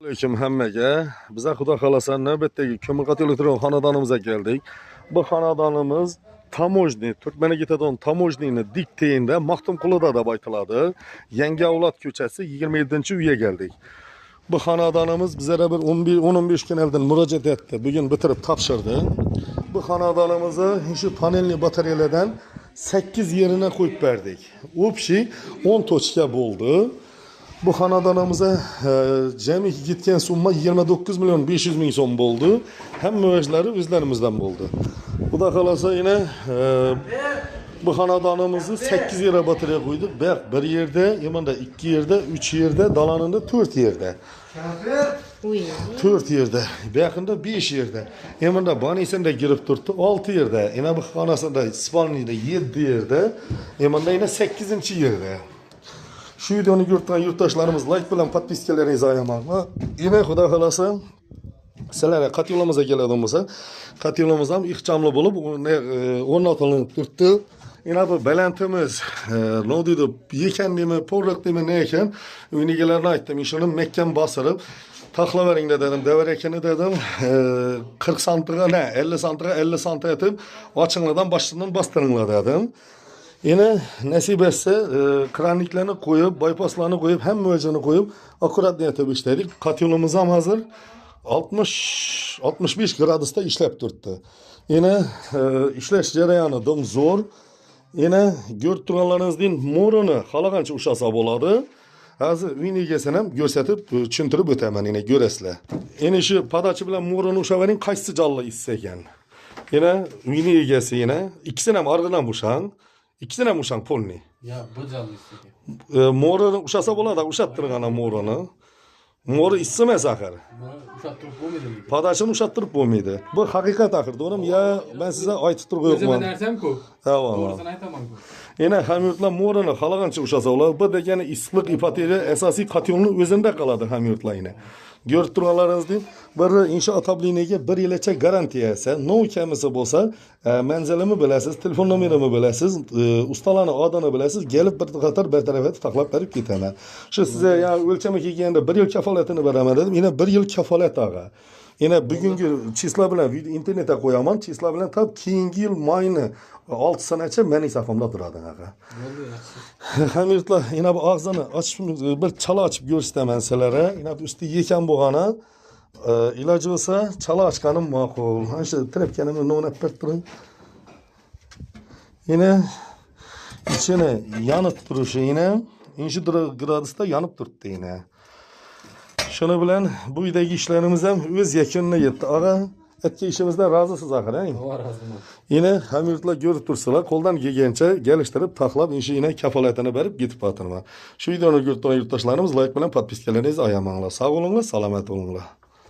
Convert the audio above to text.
Aleyküm hammaga. Bize Xudo xolasa navbatdagi ko'mirqat elektron xonadonimizga keldik. Bu xonadonimiz Tamojniy, Turkmenigitadon Tamojniyni dikteyinde Maxtumqulida deb aytiladi. Yangi avlod ko'chasi 27-uyga keldik. Bu xonadonimiz bizlere bir 10-15 kun oldin murojaat etdi. Bugun bitirib topshirdi. Bu xonadonimizni şu panelli batareyalardan 8 yerine koyup verdik. Общий 10 tochka bo'ldi. Bu xonadonimizga jami gitgan summa 29 milyon 500 ming so'm bo'ldi. Hamma o'zlari o'zlarimizdan bo'ldi. Xudo xolasa yine bu xonadonimizni 8 yere batareya qo'ydik. Bir yerde, yamanda 2 yerde, 3 yerde, dalanında 4 yerde. 4 yerde, yakında 5 yerde. Yamanda banisinde girip turdu 6 yerde. Yine bu xonasında spalniyda 7 yerde. Yamanda yine 8. yerde. Şu videonu yurtdan yurttaşlarımız like bilan podpiskalarınızı ayamakla. Yine Xudo xolasa sizlarga qat yo'limizga keladiganimizda, qat yo'limiz ham ixchamli bo'lib, o'rnatilib turibdi. Yine bu balantimiz, ne deydi, yekandimi, porliq demi ne ekan, uynigalarni aytdim, ishini mekkan bosirib, taxlavering dedim, davar ekani dedim, 40 santiga ne, 50 santiga 50 santi etib, ochinglardan boshdan bostiringlar dedim. Yine nasip etse kranliklerini koyup, bypasslarını koyup, hem müeccini koyup, akurat niyete işledik. Katyolumuz ham hazır. 60-65 gradusda işlep turttu. Yine işleş jarayoni dım zor. Yine görüp turganlarınız deyin, morunu xalagancha ushasa bo'ladi. Hazır uyni egasini ham ko'rsatib, tushuntirib o'taman, yine göresizlar. Yine şu padachi bilan moruni ushavering qaysi jalli issa ekan. Yine uyni egasi yine ikkisini ham arg'idan bo'shan. İkisine mi uşan polni? Ya bu canlı istedim. Morunu uşasa bo'ladi, ushattırgana morunu. Moru istemez akar. Uşattırıp bo'lmaydi. Padaşını ushattırıp bo'lmaydi. Bu hakikat akır, doğru mu? Ya ben size aytıp turgu yo'qman. O'zim narsam ku. Tamam. To'g'risini aytaman ku. Yine hamyurtlar morunu xalagancha ushasa bo'ladi. Bu degani issiqlik ipoteka asosiy qatyonning o'zida qoladi hamyurtlar yine. Görüp turganlarınız deyim, bir inşaat tabliğine bir yılcha garantiya ise, ne kamisi bo'lsa, manzilimi bilasiz, telefon numarimi bilasiz, ustalarni adını bilasiz, gelip bir qator bertaraf etib taqlab berib ketaman. Shu size ya o'lchami kelganda 1 yil kafolatini beraman dedim. Yine 1 yil kafolat ağa. Yine bugungi chisla bilan internetga qo'yaman, chisla bilan tab keyingi yil mayni 6 sanacha mening safimda turadi ağa. Hamyurtlar yine bu ağzını açıp bir chala açıp göstermen sizlere. Yine üstü yeken bo'lgani iloji bo'lsa chala açkanım ma'qul. Ana shu trepkanimni nonab bertiring. Yine içine yanıp turishi yine 10 gradusda yanıp turibdi yine. Şunu bilen bu uydagi ishlarimiz ham o'z yakununa yetdi. Ağa etki işimizden razısız akır. Yine hamyurtlar görüp tursalar, koldan gelgençe geliştirip taklap işi yine kafaletini verip gitip atırma. Şu videonu yurttaşlarımız like bilen podpiskalarınızı ayamanlar. Sağ olunlar, selamet olunlar.